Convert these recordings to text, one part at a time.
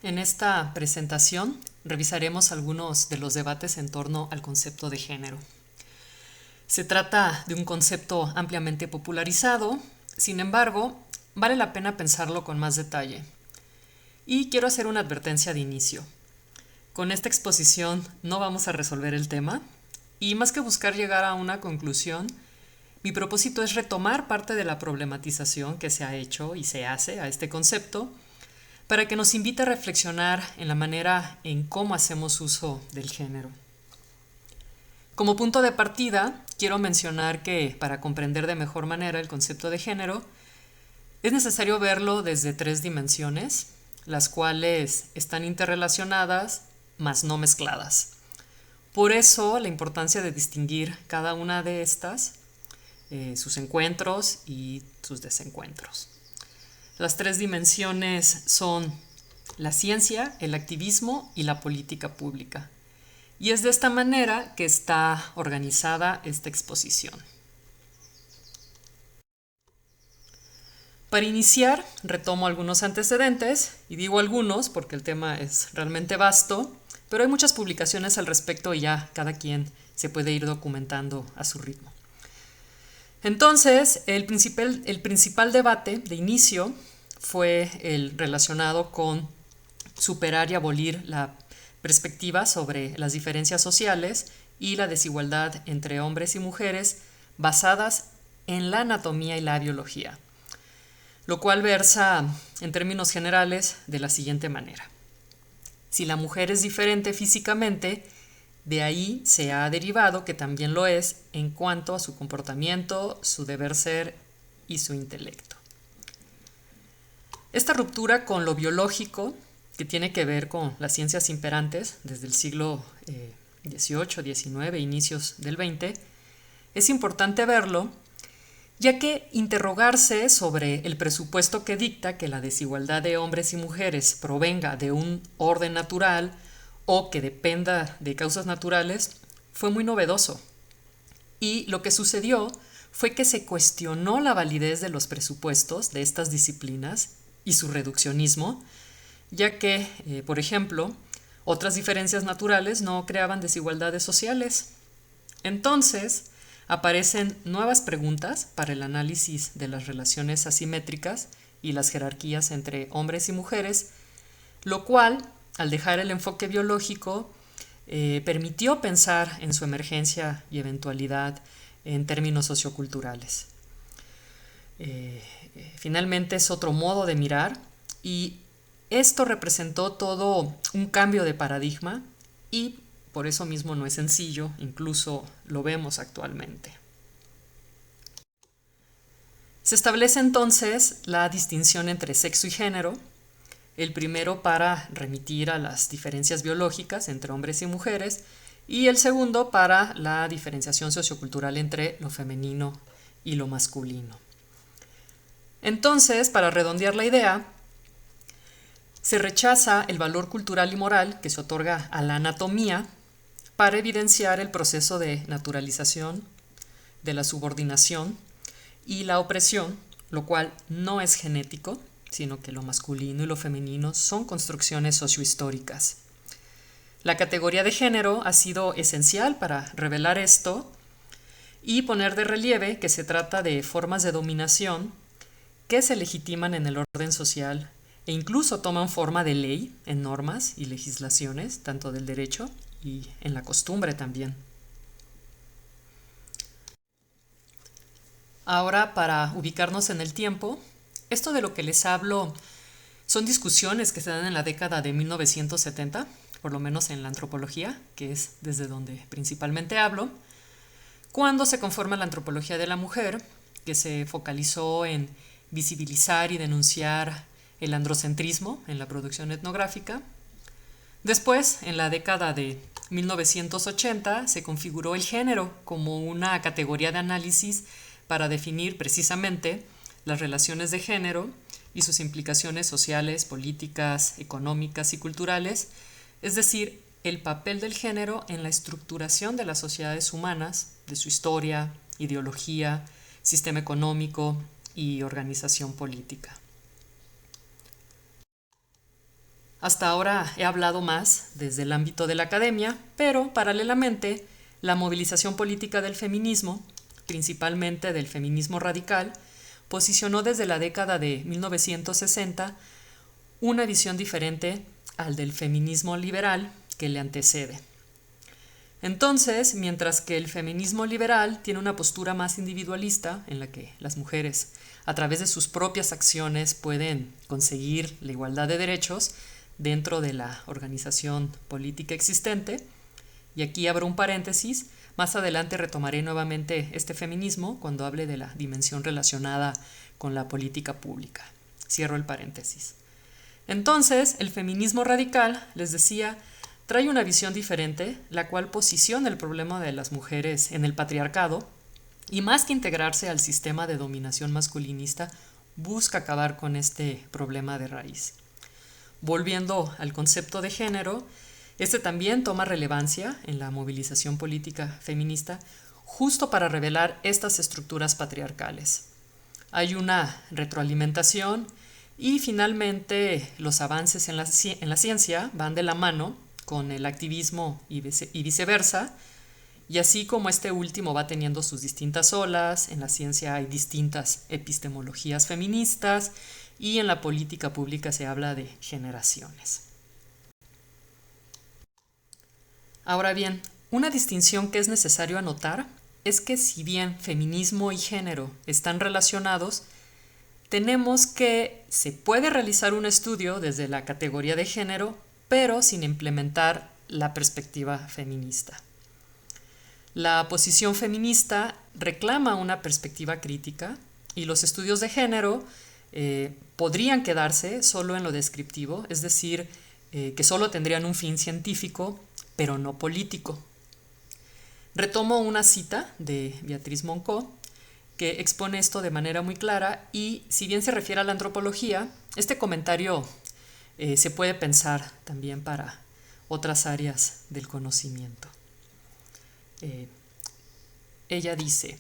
En esta presentación revisaremos algunos de los debates en torno al concepto de género. Se trata de un concepto ampliamente popularizado, sin embargo, vale la pena pensarlo con más detalle. Y quiero hacer una advertencia de inicio. Con esta exposición no vamos a resolver el tema, y más que buscar llegar a una conclusión, mi propósito es retomar parte de la problematización que se ha hecho y se hace a este concepto, para que nos invite a reflexionar en la manera en cómo hacemos uso del género. Como punto de partida, quiero mencionar que para comprender de mejor manera el concepto de género, es necesario verlo desde tres dimensiones, las cuales están interrelacionadas, mas no mezcladas. Por eso, la importancia de distinguir cada una de estas, sus encuentros y sus desencuentros. Las tres dimensiones son la ciencia, el activismo y la política pública. Y es de esta manera que está organizada esta exposición. Para iniciar, retomo algunos antecedentes, y digo algunos porque el tema es realmente vasto, pero hay muchas publicaciones al respecto y ya cada quien se puede ir documentando a su ritmo. Entonces, el principal debate de inicio fue el relacionado con superar y abolir la perspectiva sobre las diferencias sociales y la desigualdad entre hombres y mujeres basadas en la anatomía y la biología, lo cual versa en términos generales de la siguiente manera. Si la mujer es diferente físicamente, de ahí se ha derivado que también lo es en cuanto a su comportamiento, su deber ser y su intelecto. Esta ruptura con lo biológico, que tiene que ver con las ciencias imperantes desde el siglo XVIII, XIX, inicios del XX, es importante verlo, ya que interrogarse sobre el presupuesto que dicta que la desigualdad de hombres y mujeres provenga de un orden natural o que dependa de causas naturales fue muy novedoso. Y lo que sucedió fue que se cuestionó la validez de los presupuestos de estas disciplinas y su reduccionismo, ya que, por ejemplo, otras diferencias naturales no creaban desigualdades sociales. Entonces, aparecen nuevas preguntas para el análisis de las relaciones asimétricas y las jerarquías entre hombres y mujeres, lo cual, al dejar el enfoque biológico, permitió pensar en su emergencia y eventualidad en términos socioculturales. Finalmente es otro modo de mirar y esto representó todo un cambio de paradigma y por eso mismo no es sencillo, incluso lo vemos actualmente. Se establece entonces la distinción entre sexo y género, el primero para remitir a las diferencias biológicas entre hombres y mujeres y el segundo para la diferenciación sociocultural entre lo femenino y lo masculino. Entonces, para redondear la idea, se rechaza el valor cultural y moral que se otorga a la anatomía para evidenciar el proceso de naturalización, de la subordinación y la opresión, lo cual no es genético, sino que lo masculino y lo femenino son construcciones sociohistóricas. La categoría de género ha sido esencial para revelar esto y poner de relieve que se trata de formas de dominación que se legitiman en el orden social e incluso toman forma de ley en normas y legislaciones, tanto del derecho y en la costumbre también. Ahora, para ubicarnos en el tiempo, esto de lo que les hablo son discusiones que se dan en la década de 1970, por lo menos en la antropología, que es desde donde principalmente hablo, cuando se conforma la antropología de la mujer, que se focalizó en visibilizar y denunciar el androcentrismo en la producción etnográfica. Después, en la década de 1980, se configuró el género como una categoría de análisis para definir precisamente las relaciones de género y sus implicaciones sociales, políticas, económicas y culturales, es decir, el papel del género en la estructuración de las sociedades humanas, de su historia, ideología, sistema económico y organización política. Hasta ahora he hablado más desde el ámbito de la academia, pero paralelamente la movilización política del feminismo, principalmente del feminismo radical, posicionó desde la década de 1960 una visión diferente al del feminismo liberal que le antecede. Entonces, mientras que el feminismo liberal tiene una postura más individualista, en la que las mujeres, a través de sus propias acciones, pueden conseguir la igualdad de derechos dentro de la organización política existente, y aquí abro un paréntesis, más adelante retomaré nuevamente este feminismo cuando hable de la dimensión relacionada con la política pública. Cierro el paréntesis. Entonces, el feminismo radical, les decía, trae una visión diferente, la cual posiciona el problema de las mujeres en el patriarcado y más que integrarse al sistema de dominación masculinista, busca acabar con este problema de raíz. Volviendo al concepto de género, este también toma relevancia en la movilización política feminista justo para revelar estas estructuras patriarcales. Hay una retroalimentación y finalmente los avances en la ciencia van de la mano con el activismo y viceversa, y así como este último va teniendo sus distintas olas, en la ciencia hay distintas epistemologías feministas y en la política pública se habla de generaciones. Ahora bien, una distinción que es necesario anotar es que si bien feminismo y género están relacionados, tenemos que se puede realizar un estudio desde la categoría de género, pero sin implementar la perspectiva feminista. La posición feminista reclama una perspectiva crítica y los estudios de género podrían quedarse solo en lo descriptivo, es decir, que solo tendrían un fin científico, pero no político. Retomo una cita de Beatriz Monceau, que expone esto de manera muy clara y si bien se refiere a la antropología, este comentario se puede pensar también para otras áreas del conocimiento. Ella dice,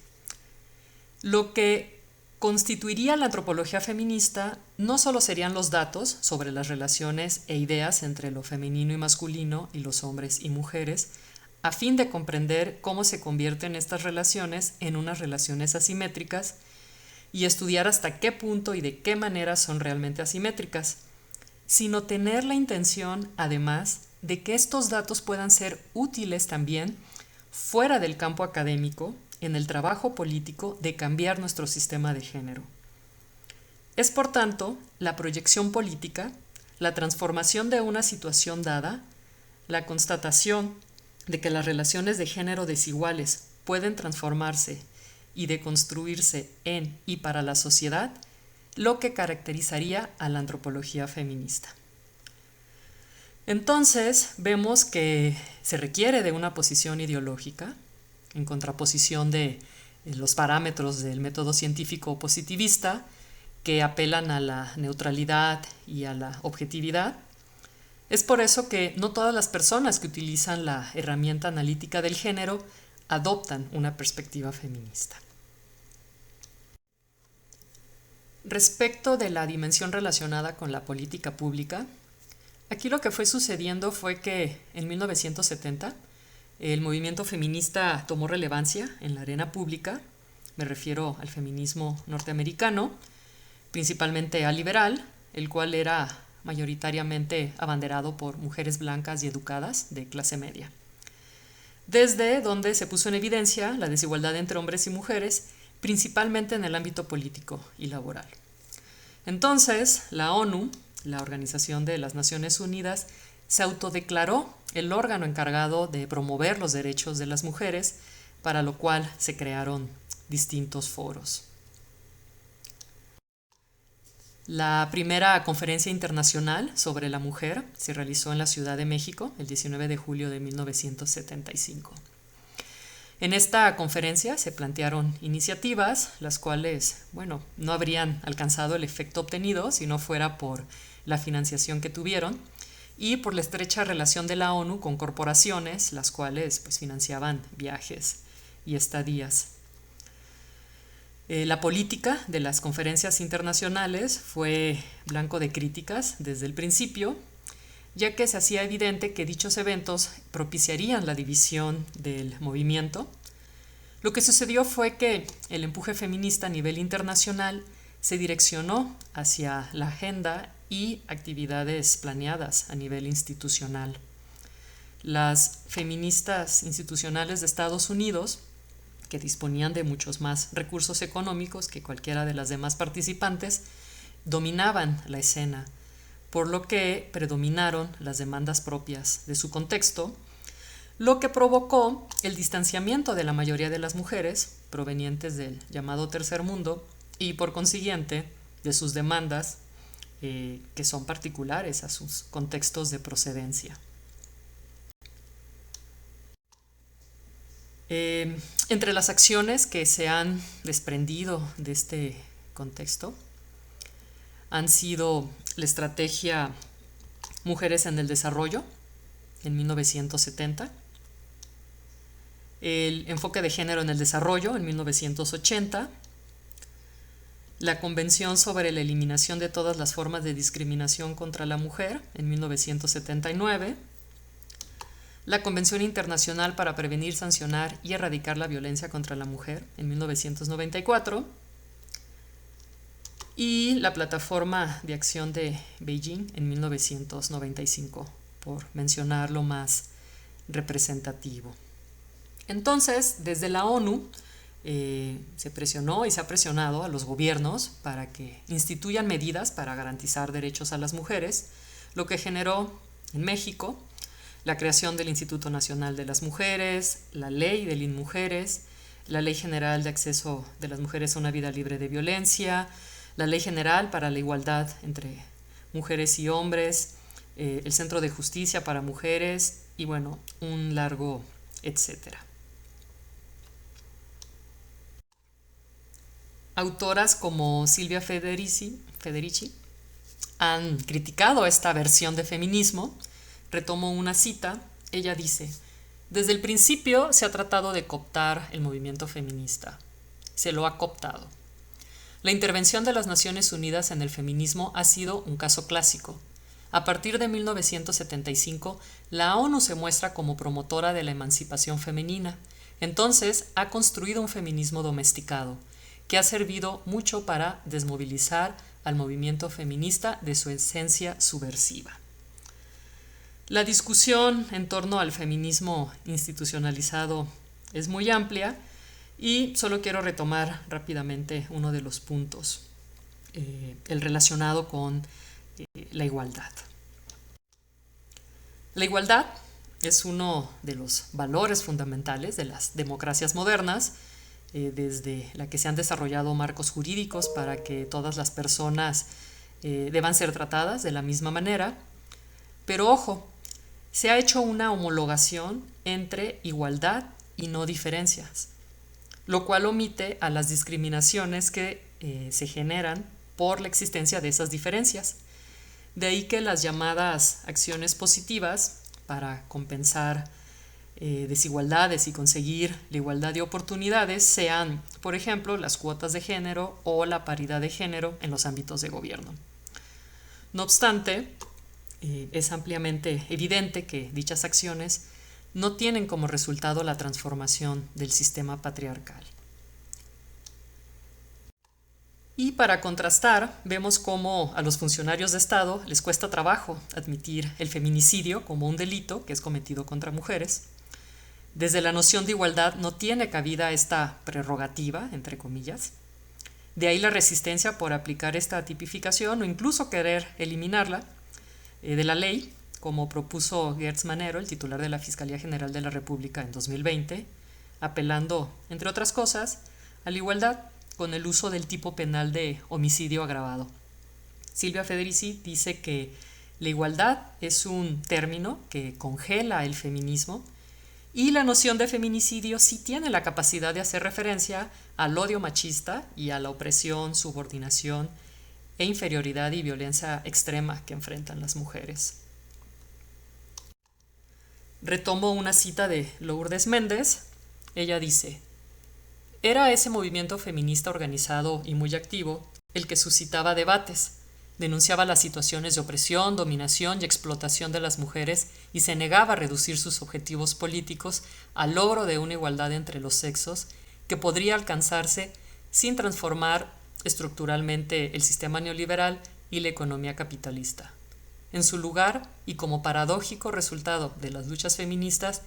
lo que constituiría la antropología feminista no solo serían los datos sobre las relaciones e ideas entre lo femenino y masculino y los hombres y mujeres, a fin de comprender cómo se convierten estas relaciones en unas relaciones asimétricas y estudiar hasta qué punto y de qué manera son realmente asimétricas, sino tener la intención, además, de que estos datos puedan ser útiles también fuera del campo académico, en el trabajo político de cambiar nuestro sistema de género. Es, por tanto, la proyección política, la transformación de una situación dada, la constatación de que las relaciones de género desiguales pueden transformarse y deconstruirse en y para la sociedad, lo que caracterizaría a la antropología feminista. Entonces, vemos que se requiere de una posición ideológica, en contraposición de los parámetros del método científico positivista, que apelan a la neutralidad y a la objetividad. Es por eso que no todas las personas que utilizan la herramienta analítica del género adoptan una perspectiva feminista. Respecto de la dimensión relacionada con la política pública, aquí lo que fue sucediendo fue que en 1970 el movimiento feminista tomó relevancia en la arena pública, me refiero al feminismo norteamericano, principalmente al liberal, el cual era mayoritariamente abanderado por mujeres blancas y educadas de clase media. Desde donde se puso en evidencia la desigualdad entre hombres y mujeres, principalmente en el ámbito político y laboral. Entonces, la ONU, la Organización de las Naciones Unidas, se autodeclaró el órgano encargado de promover los derechos de las mujeres, para lo cual se crearon distintos foros. La primera conferencia internacional sobre la mujer se realizó en la Ciudad de México el 19 de julio de 1975. En esta conferencia se plantearon iniciativas, las cuales, no habrían alcanzado el efecto obtenido si no fuera por la financiación que tuvieron y por la estrecha relación de la ONU con corporaciones, las cuales financiaban viajes y estadías. La política de las conferencias internacionales fue blanco de críticas desde el principio, ya que se hacía evidente que dichos eventos propiciarían la división del movimiento. Lo que sucedió fue que el empuje feminista a nivel internacional se direccionó hacia la agenda y actividades planeadas a nivel institucional. Las feministas institucionales de Estados Unidos, que disponían de muchos más recursos económicos que cualquiera de las demás participantes, dominaban la escena, por lo que predominaron las demandas propias de su contexto, lo que provocó el distanciamiento de la mayoría de las mujeres provenientes del llamado tercer mundo y por consiguiente de sus demandas que son particulares a sus contextos de procedencia. Entre las acciones que se han desprendido de este contexto han sido la estrategia Mujeres en el Desarrollo en 1970, el enfoque de género en el desarrollo en 1980, la Convención sobre la Eliminación de todas las formas de discriminación contra la mujer en 1979, la Convención Internacional para Prevenir, Sancionar y Erradicar la Violencia contra la Mujer en 1994 y la Plataforma de Acción de Beijing en 1995, por mencionar lo más representativo. Entonces, desde la ONU se presionó y se ha presionado a los gobiernos para que instituyan medidas para garantizar derechos a las mujeres, lo que generó en México la creación del Instituto Nacional de las Mujeres, la Ley del INMujeres, la Ley General de Acceso de las Mujeres a una Vida Libre de Violencia, la Ley General para la Igualdad entre Mujeres y Hombres, el Centro de Justicia para Mujeres y bueno, un largo etcétera. Autoras como Silvia Federici han criticado esta versión de feminismo. Retomo una cita. Ella dice: desde el principio se ha tratado de cooptar el movimiento feminista. Se lo ha cooptado. La intervención de las Naciones Unidas en el feminismo ha sido un caso clásico. A partir de 1975, la ONU se muestra como promotora de la emancipación femenina. Entonces, ha construido un feminismo domesticado, que ha servido mucho para desmovilizar al movimiento feminista de su esencia subversiva. La discusión en torno al feminismo institucionalizado es muy amplia y solo quiero retomar rápidamente uno de los puntos, el relacionado con la igualdad. La igualdad es uno de los valores fundamentales de las democracias modernas, desde la que se han desarrollado marcos jurídicos para que todas las personas deban ser tratadas de la misma manera. Pero ojo, se ha hecho una homologación entre igualdad y no diferencias, lo cual omite a las discriminaciones que se generan por la existencia de esas diferencias. De ahí que las llamadas acciones positivas para compensar desigualdades y conseguir la igualdad de oportunidades sean, por ejemplo, las cuotas de género o la paridad de género en los ámbitos de gobierno. No obstante, es ampliamente evidente que dichas acciones no tienen como resultado la transformación del sistema patriarcal. Y para contrastar, vemos cómo a los funcionarios de Estado les cuesta trabajo admitir el feminicidio como un delito que es cometido contra mujeres. Desde la noción de igualdad no tiene cabida esta prerrogativa, entre comillas. De ahí la resistencia por aplicar esta tipificación o incluso querer eliminarla de la ley, como propuso Gertz Manero, el titular de la Fiscalía General de la República en 2020, apelando, entre otras cosas, a la igualdad con el uso del tipo penal de homicidio agravado. Silvia Federici dice que la igualdad es un término que congela el feminismo y la noción de feminicidio sí tiene la capacidad de hacer referencia al odio machista y a la opresión, subordinación e inferioridad y violencia extrema que enfrentan las mujeres. Retomo una cita de Lourdes Méndez. Ella dice: era ese movimiento feminista organizado y muy activo el que suscitaba debates, Denunciaba las situaciones de opresión, dominación y explotación de las mujeres y se negaba a reducir sus objetivos políticos al logro de una igualdad entre los sexos que podría alcanzarse sin transformar estructuralmente el sistema neoliberal y la economía capitalista. En su lugar, y como paradójico resultado de las luchas feministas,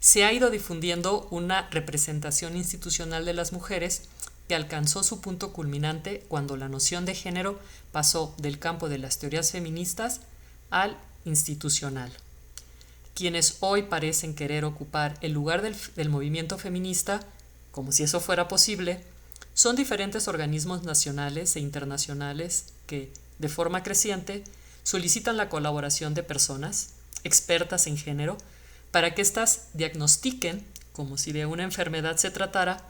se ha ido difundiendo una representación institucional de las mujeres que alcanzó su punto culminante cuando la noción de género pasó del campo de las teorías feministas al institucional. Quienes hoy parecen querer ocupar el lugar del movimiento feminista, como si eso fuera posible, son diferentes organismos nacionales e internacionales que, de forma creciente, solicitan la colaboración de personas expertas en género para que éstas diagnostiquen, como si de una enfermedad se tratara,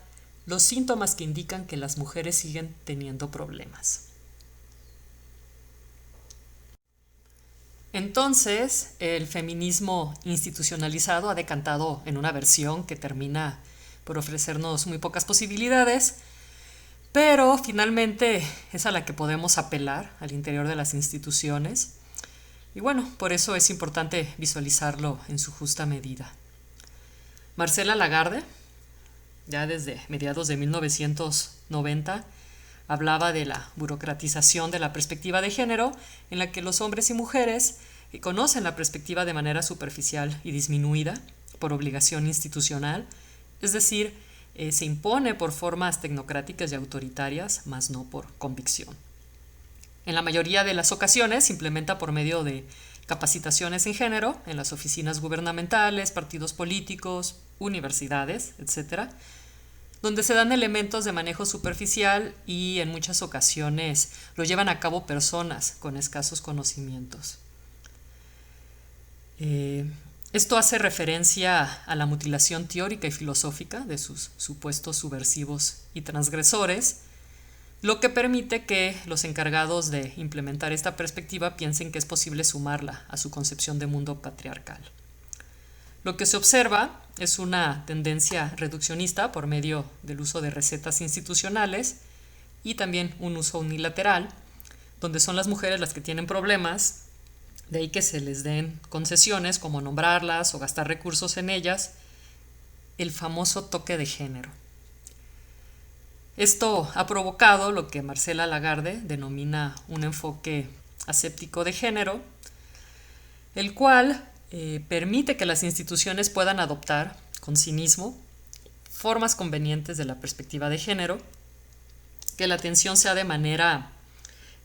los síntomas que indican que las mujeres siguen teniendo problemas. Entonces, el feminismo institucionalizado ha decantado en una versión que termina por ofrecernos muy pocas posibilidades, pero finalmente es a la que podemos apelar al interior de las instituciones. Y bueno, por eso es importante visualizarlo en su justa medida. Marcela Lagarde, ya desde mediados de 1990, hablaba de la burocratización de la perspectiva de género, en la que los hombres y mujeres conocen la perspectiva de manera superficial y disminuida por obligación institucional, es decir, se impone por formas tecnocráticas y autoritarias, mas no por convicción. En la mayoría de las ocasiones se implementa por medio de capacitaciones en género en las oficinas gubernamentales, partidos políticos, universidades, etc., donde se dan elementos de manejo superficial y en muchas ocasiones lo llevan a cabo personas con escasos conocimientos. Esto hace referencia a la mutilación teórica y filosófica de sus supuestos subversivos y transgresores, lo que permite que los encargados de implementar esta perspectiva piensen que es posible sumarla a su concepción de mundo patriarcal. Lo que se observa es una tendencia reduccionista por medio del uso de recetas institucionales y también un uso unilateral, donde son las mujeres las que tienen problemas, de ahí que se les den concesiones como nombrarlas o gastar recursos en ellas, el famoso toque de género. Esto ha provocado lo que Marcela Lagarde denomina un enfoque aséptico de género, el cual permite que las instituciones puedan adoptar con cinismo formas convenientes de la perspectiva de género, que la atención sea de manera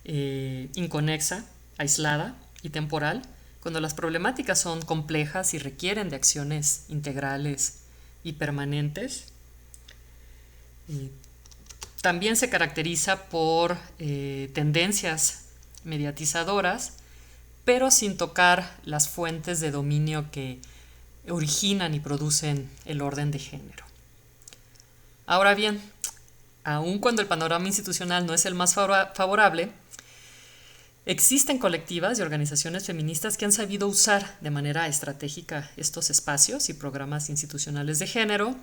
inconexa, aislada y temporal, cuando las problemáticas son complejas y requieren de acciones integrales y permanentes. También se caracteriza por tendencias mediatizadoras, pero sin tocar las fuentes de dominio que originan y producen el orden de género. Ahora bien, aun cuando el panorama institucional no es el más favorable, existen colectivas y organizaciones feministas que han sabido usar de manera estratégica estos espacios y programas institucionales de género.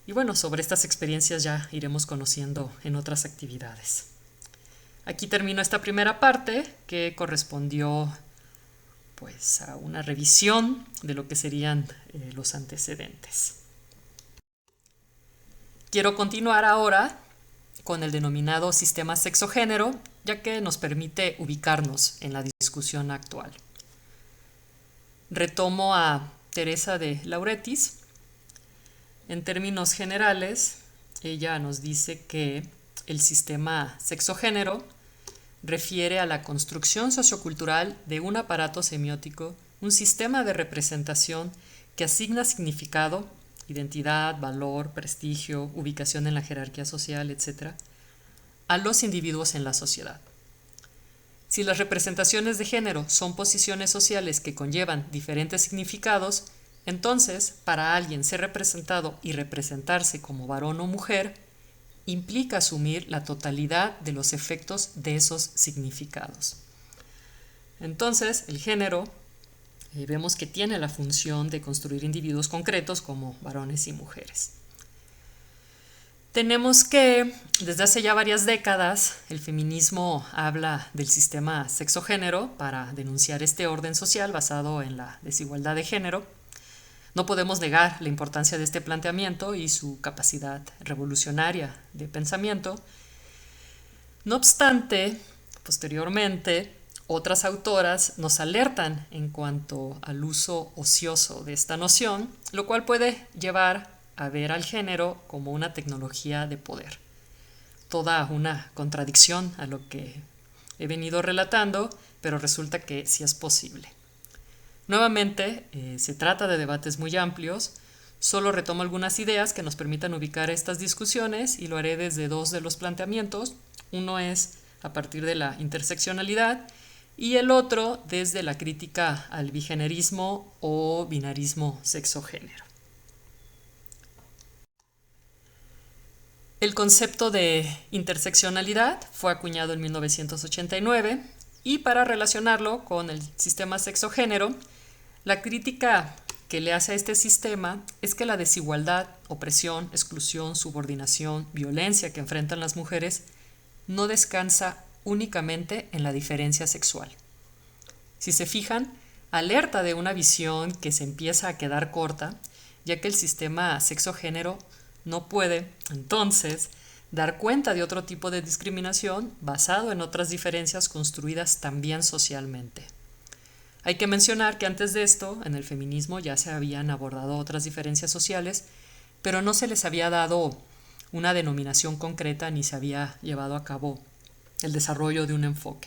Y bueno, sobre estas experiencias ya iremos conociendo en otras actividades. Aquí termino esta primera parte que correspondió pues a una revisión de lo que serían los antecedentes. Quiero continuar ahora con el denominado sistema sexo-género, ya que nos permite ubicarnos en la discusión actual. Retomo a Teresa de Lauretis. En términos generales, ella nos dice que el sistema sexo-género refiere a la construcción sociocultural de un aparato semiótico, un sistema de representación que asigna significado, identidad, valor, prestigio, ubicación en la jerarquía social, etc., a los individuos en la sociedad. Si las representaciones de género son posiciones sociales que conllevan diferentes significados, entonces, para alguien ser representado y representarse como varón o mujer implica asumir la totalidad de los efectos de esos significados. Entonces, el género vemos que tiene la función de construir individuos concretos como varones y mujeres. Tenemos que, desde hace ya varias décadas, el feminismo habla del sistema sexo-género para denunciar este orden social basado en la desigualdad de género. No podemos negar la importancia de este planteamiento y su capacidad revolucionaria de pensamiento. No obstante, posteriormente, otras autoras nos alertan en cuanto al uso ocioso de esta noción, lo cual puede llevar a ver al género como una tecnología de poder. Toda una contradicción a lo que he venido relatando, pero resulta que sí es posible. Nuevamente, se trata de debates muy amplios. Solo retomo algunas ideas que nos permitan ubicar estas discusiones y lo haré desde dos de los planteamientos. Uno es a partir de la interseccionalidad y el otro desde la crítica al bigenerismo o binarismo sexo-género. El concepto de interseccionalidad fue acuñado en 1989 y para relacionarlo con el sistema sexo-género, la crítica que le hace a este sistema es que la desigualdad, opresión, exclusión, subordinación, violencia que enfrentan las mujeres no descansa únicamente en la diferencia sexual. Si se fijan, alerta de una visión que se empieza a quedar corta, ya que el sistema sexo-género no puede, entonces, dar cuenta de otro tipo de discriminación basado en otras diferencias construidas también socialmente. Hay que mencionar que antes de esto, en el feminismo ya se habían abordado otras diferencias sociales, pero no se les había dado una denominación concreta ni se había llevado a cabo el desarrollo de un enfoque.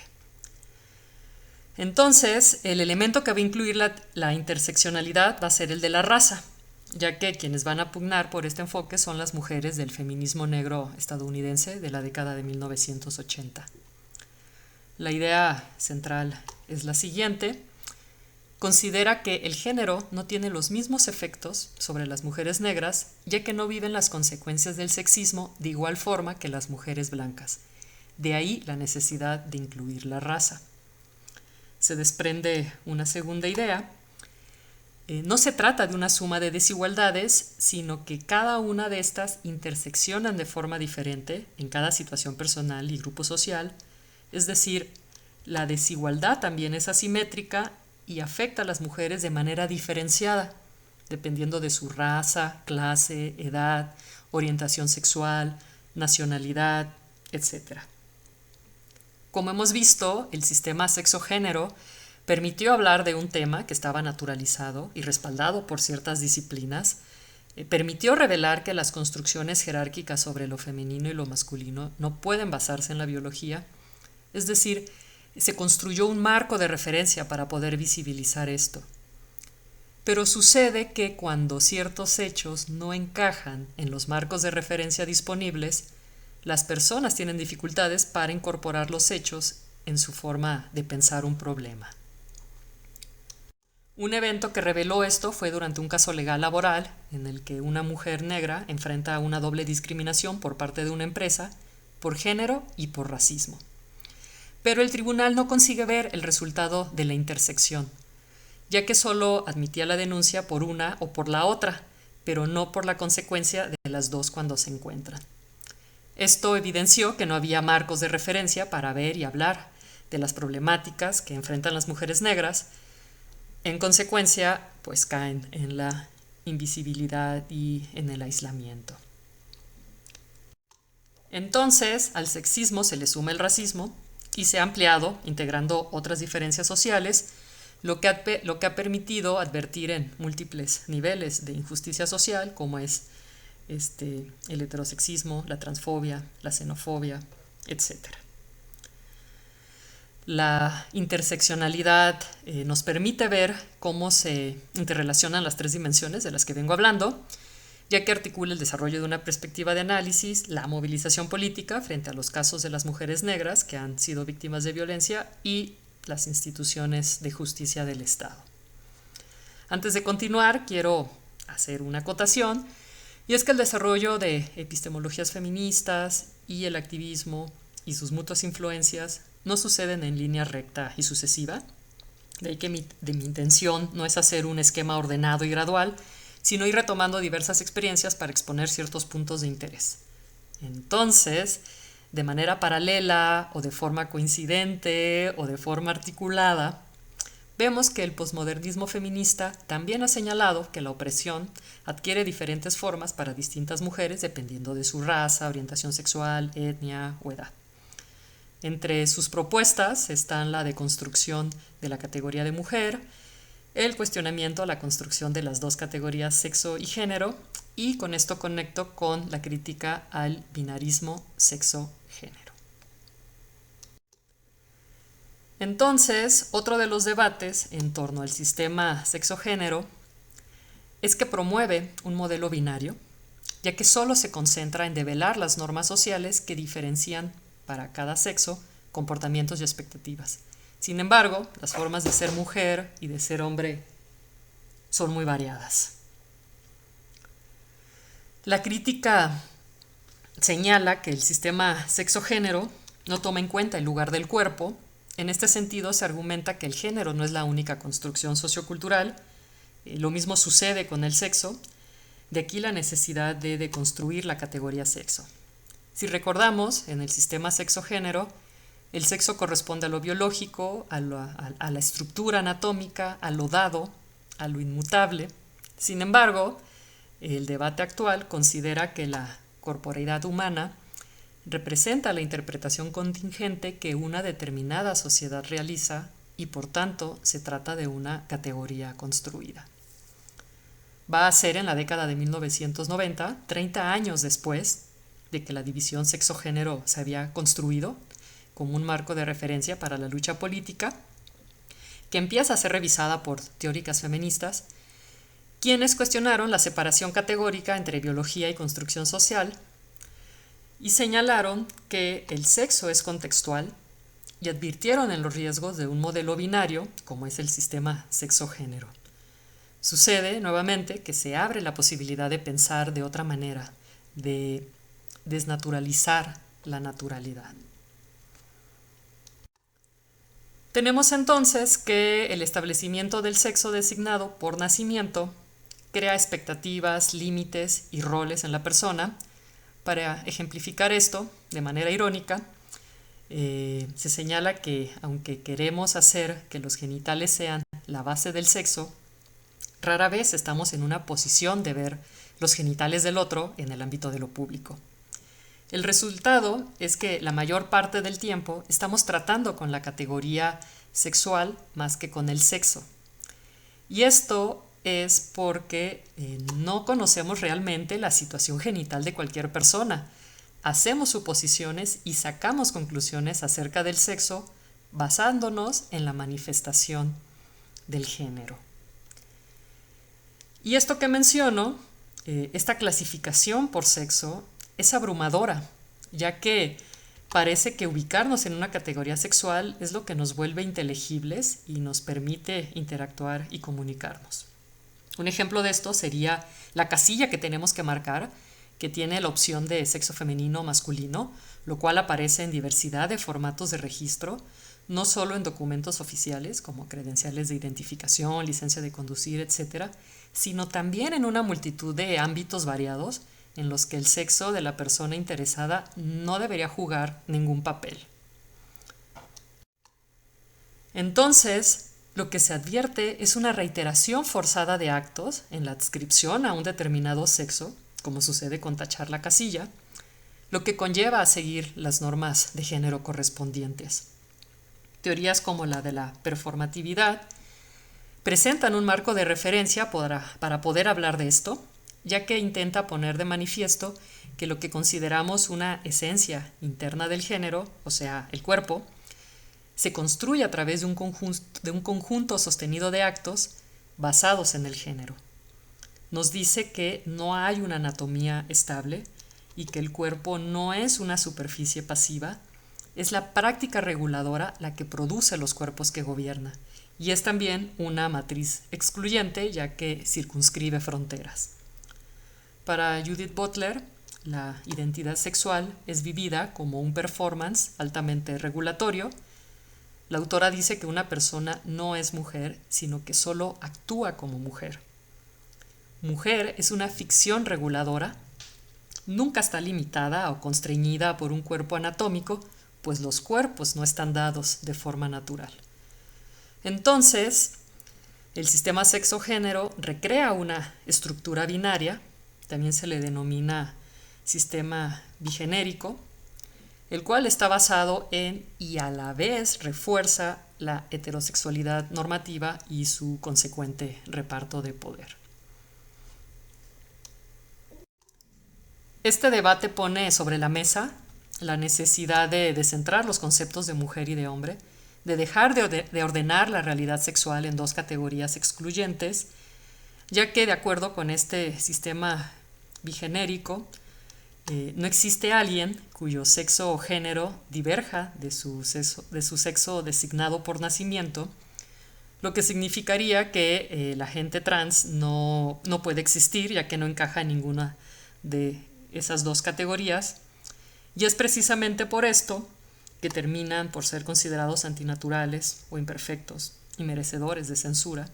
Entonces, el elemento que va a incluir la interseccionalidad va a ser el de la raza, ya que quienes van a pugnar por este enfoque son las mujeres del feminismo negro estadounidense de la década de 1980. La idea central es la siguiente. Considera que el género no tiene los mismos efectos sobre las mujeres negras, ya que no viven las consecuencias del sexismo de igual forma que las mujeres blancas. De ahí la necesidad de incluir la raza. Se desprende una segunda idea. No se trata de una suma de desigualdades, sino que cada una de estas interseccionan de forma diferente en cada situación personal y grupo social. Es decir, la desigualdad también es asimétrica y afecta a las mujeres de manera diferenciada, dependiendo de su raza, clase, edad, orientación sexual, nacionalidad, etc. Como hemos visto, el sistema sexo-género permitió hablar de un tema que estaba naturalizado y respaldado por ciertas disciplinas, permitió revelar que las construcciones jerárquicas sobre lo femenino y lo masculino no pueden basarse en la biología, es decir, se construyó un marco de referencia para poder visibilizar esto. Pero sucede que cuando ciertos hechos no encajan en los marcos de referencia disponibles, las personas tienen dificultades para incorporar los hechos en su forma de pensar un problema. Un evento que reveló esto fue durante un caso legal laboral en el que una mujer negra enfrenta una doble discriminación por parte de una empresa por género y por racismo. Pero el tribunal no consigue ver el resultado de la intersección, ya que solo admitía la denuncia por una o por la otra, pero no por la consecuencia de las dos cuando se encuentran. Esto evidenció que no había marcos de referencia para ver y hablar de las problemáticas que enfrentan las mujeres negras. En consecuencia, pues caen en la invisibilidad y en el aislamiento. Entonces, al sexismo se le suma el racismo y se ha ampliado, integrando otras diferencias sociales, lo que ha permitido advertir en múltiples niveles de injusticia social, como es el heterosexismo, la transfobia, la xenofobia, etc. La interseccionalidad nos permite ver cómo se interrelacionan las tres dimensiones de las que vengo hablando, ya que articula el desarrollo de una perspectiva de análisis, la movilización política frente a los casos de las mujeres negras que han sido víctimas de violencia y las instituciones de justicia del Estado. Antes de continuar, quiero hacer una acotación, y es que el desarrollo de epistemologías feministas y el activismo y sus mutuas influencias no suceden en línea recta y sucesiva. De ahí que mi intención no es hacer un esquema ordenado y gradual, sino ir retomando diversas experiencias para exponer ciertos puntos de interés. Entonces, de manera paralela o de forma coincidente o de forma articulada, vemos que el posmodernismo feminista también ha señalado que la opresión adquiere diferentes formas para distintas mujeres dependiendo de su raza, orientación sexual, etnia o edad. Entre sus propuestas están la deconstrucción de la categoría de mujer, el cuestionamiento a la construcción de las dos categorías sexo y género, y con esto conecto con la crítica al binarismo sexo-género. Entonces, otro de los debates en torno al sistema sexo-género es que promueve un modelo binario, ya que solo se concentra en develar las normas sociales que diferencian para cada sexo comportamientos y expectativas. Sin embargo, las formas de ser mujer y de ser hombre son muy variadas. La crítica señala que el sistema sexo-género no toma en cuenta el lugar del cuerpo. En este sentido, se argumenta que el género no es la única construcción sociocultural. Lo mismo sucede con el sexo. De aquí la necesidad de deconstruir la categoría sexo. Si recordamos, en el sistema sexo-género, el sexo corresponde a lo biológico, a la estructura anatómica, a lo dado, a lo inmutable. Sin embargo, el debate actual considera que la corporeidad humana representa la interpretación contingente que una determinada sociedad realiza y por tanto se trata de una categoría construida. Va a ser en la década de 1990, 30 años después de que la división sexo-género se había construido como un marco de referencia para la lucha política, que empieza a ser revisada por teóricas feministas, quienes cuestionaron la separación categórica entre biología y construcción social y señalaron que el sexo es contextual y advirtieron en los riesgos de un modelo binario como es el sistema sexo-género. Sucede nuevamente que se abre la posibilidad de pensar de otra manera, de desnaturalizar la naturalidad. Tenemos entonces que el establecimiento del sexo designado por nacimiento crea expectativas, límites y roles en la persona. Para ejemplificar esto, de manera irónica, se señala que aunque queremos hacer que los genitales sean la base del sexo, rara vez estamos en una posición de ver los genitales del otro en el ámbito de lo público. El resultado es que la mayor parte del tiempo estamos tratando con la categoría sexual más que con el sexo. Y esto es porque no conocemos realmente la situación genital de cualquier persona. Hacemos suposiciones y sacamos conclusiones acerca del sexo basándonos en la manifestación del género. Y esto que menciono, esta clasificación por sexo, es abrumadora, ya que parece que ubicarnos en una categoría sexual es lo que nos vuelve inteligibles y nos permite interactuar y comunicarnos. Un ejemplo de esto sería la casilla que tenemos que marcar, que tiene la opción de sexo femenino o masculino, lo cual aparece en diversidad de formatos de registro, no solo en documentos oficiales como credenciales de identificación, licencia de conducir, etc., sino también en una multitud de ámbitos variados en los que el sexo de la persona interesada no debería jugar ningún papel. Entonces, lo que se advierte es una reiteración forzada de actos en la adscripción a un determinado sexo, como sucede con tachar la casilla, lo que conlleva a seguir las normas de género correspondientes. Teorías como la de la performatividad presentan un marco de referencia para poder hablar de esto, ya que intenta poner de manifiesto que lo que consideramos una esencia interna del género, o sea, el cuerpo, se construye a través de un conjunto sostenido de actos basados en el género. Nos dice que no hay una anatomía estable y que el cuerpo no es una superficie pasiva, es la práctica reguladora la que produce los cuerpos que gobierna, y es también una matriz excluyente ya que circunscribe fronteras. Para Judith Butler, la identidad sexual es vivida como un performance altamente regulatorio. La autora dice que una persona no es mujer, sino que solo actúa como mujer. Mujer es una ficción reguladora nunca está limitada o constreñida por un cuerpo anatómico, pues los cuerpos no están dados de forma natural. Entonces, el sistema sexo-género recrea una estructura binaria, también se le denomina sistema bigenérico, el cual está basado en y a la vez refuerza la heterosexualidad normativa y su consecuente reparto de poder. Este debate pone sobre la mesa la necesidad de descentrar los conceptos de mujer y de hombre, de dejar de ordenar la realidad sexual en dos categorías excluyentes, ya que de acuerdo con este sistema bigenérico, no existe alguien cuyo sexo o género diverja de su sexo designado por nacimiento, lo que significaría que la gente trans no puede existir, ya que no encaja en ninguna de esas dos categorías, y es precisamente por esto que terminan por ser considerados antinaturales o imperfectos y merecedores de censura.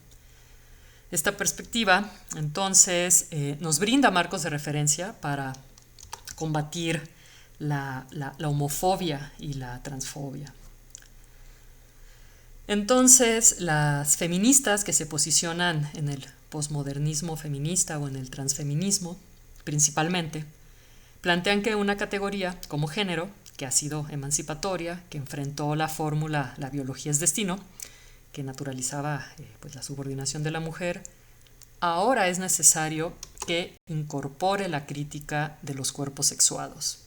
Esta perspectiva, entonces, nos brinda marcos de referencia para combatir la homofobia y la transfobia. Entonces, las feministas que se posicionan en el posmodernismo feminista o en el transfeminismo, principalmente, plantean que una categoría como género, que ha sido emancipatoria, que enfrentó la fórmula "la biología es destino", que naturalizaba pues la subordinación de la mujer, ahora es necesario que incorpore la crítica de los cuerpos sexuados.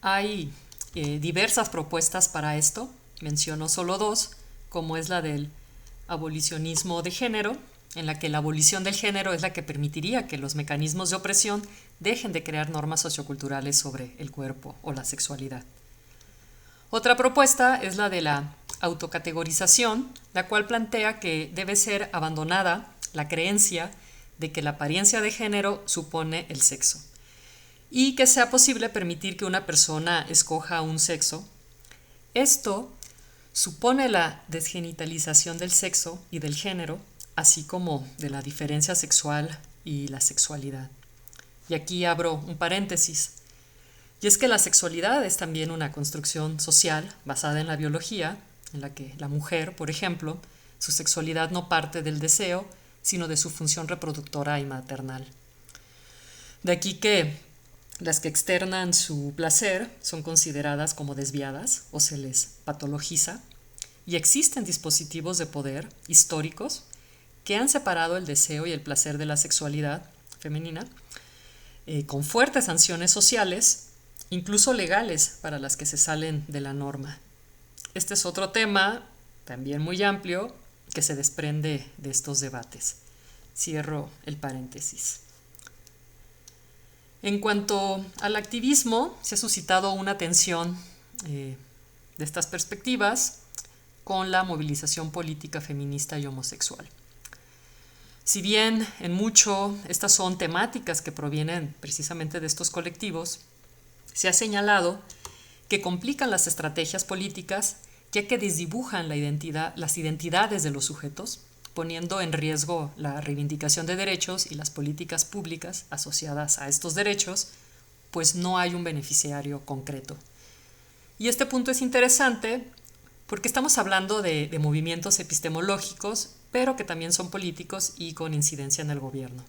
Hay diversas propuestas para esto, menciono solo dos, como es la del abolicionismo de género, en la que la abolición del género es la que permitiría que los mecanismos de opresión dejen de crear normas socioculturales sobre el cuerpo o la sexualidad. Otra propuesta es la de la autocategorización, la cual plantea que debe ser abandonada la creencia de que la apariencia de género supone el sexo, y que sea posible permitir que una persona escoja un sexo. Esto supone la desgenitalización del sexo y del género, así como de la diferencia sexual y la sexualidad. Y aquí abro un paréntesis. Y es que la sexualidad es también una construcción social basada en la biología, en la que la mujer, por ejemplo, su sexualidad no parte del deseo, sino de su función reproductora y maternal. De aquí que las que externan su placer son consideradas como desviadas o se les patologiza, y existen dispositivos de poder históricos que han separado el deseo y el placer de la sexualidad femenina, con fuertes sanciones sociales, incluso legales, para las que se salen de la norma. Este es otro tema, también muy amplio, que se desprende de estos debates. Cierro el paréntesis. En cuanto al activismo, se ha suscitado una tensión de estas perspectivas con la movilización política feminista y homosexual. Si bien en mucho estas son temáticas que provienen precisamente de estos colectivos, se ha señalado que complican las estrategias políticas ya que desdibujan las identidades de los sujetos, poniendo en riesgo la reivindicación de derechos y las políticas públicas asociadas a estos derechos, pues no hay un beneficiario concreto. Y este punto es interesante porque estamos hablando de movimientos epistemológicos, pero que también son políticos y con incidencia en el gobierno.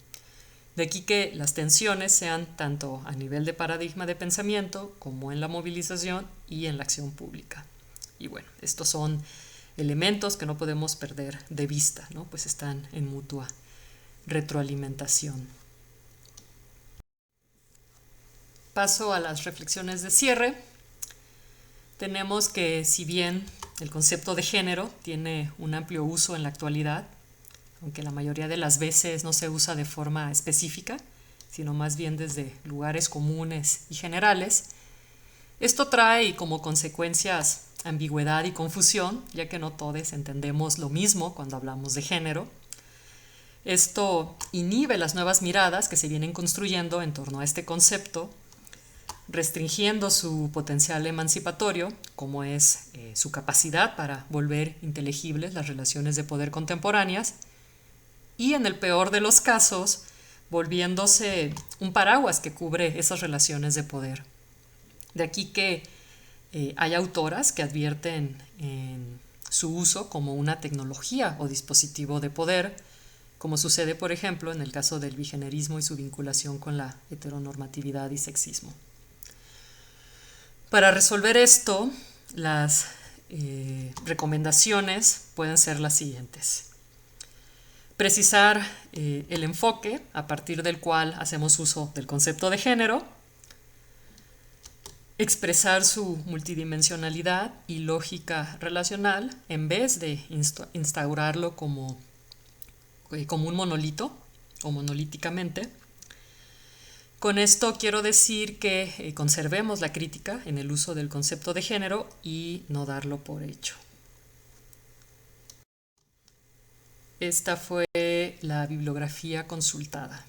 De aquí que las tensiones sean tanto a nivel de paradigma de pensamiento como en la movilización y en la acción pública. Y bueno, estos son elementos que no podemos perder de vista, ¿no? Pues están en mutua retroalimentación. Paso a las reflexiones de cierre. Tenemos que, si bien el concepto de género tiene un amplio uso en la actualidad, aunque la mayoría de las veces no se usa de forma específica, sino más bien desde lugares comunes y generales, esto trae como consecuencias ambigüedad y confusión, ya que no todos entendemos lo mismo cuando hablamos de género. Esto inhibe las nuevas miradas que se vienen construyendo en torno a este concepto, restringiendo su potencial emancipatorio, como es su capacidad para volver inteligibles las relaciones de poder contemporáneas, y en el peor de los casos, volviéndose un paraguas que cubre esas relaciones de poder. De aquí que hay autoras que advierten en su uso como una tecnología o dispositivo de poder, como sucede, por ejemplo, en el caso del bigenerismo y su vinculación con la heteronormatividad y sexismo. Para resolver esto, las recomendaciones pueden ser las siguientes. Precisar el enfoque a partir del cual hacemos uso del concepto de género, expresar su multidimensionalidad y lógica relacional en vez de instaurarlo como un monolito o monolíticamente. Con esto quiero decir que conservemos la crítica en el uso del concepto de género y no darlo por hecho. Esta fue la bibliografía consultada.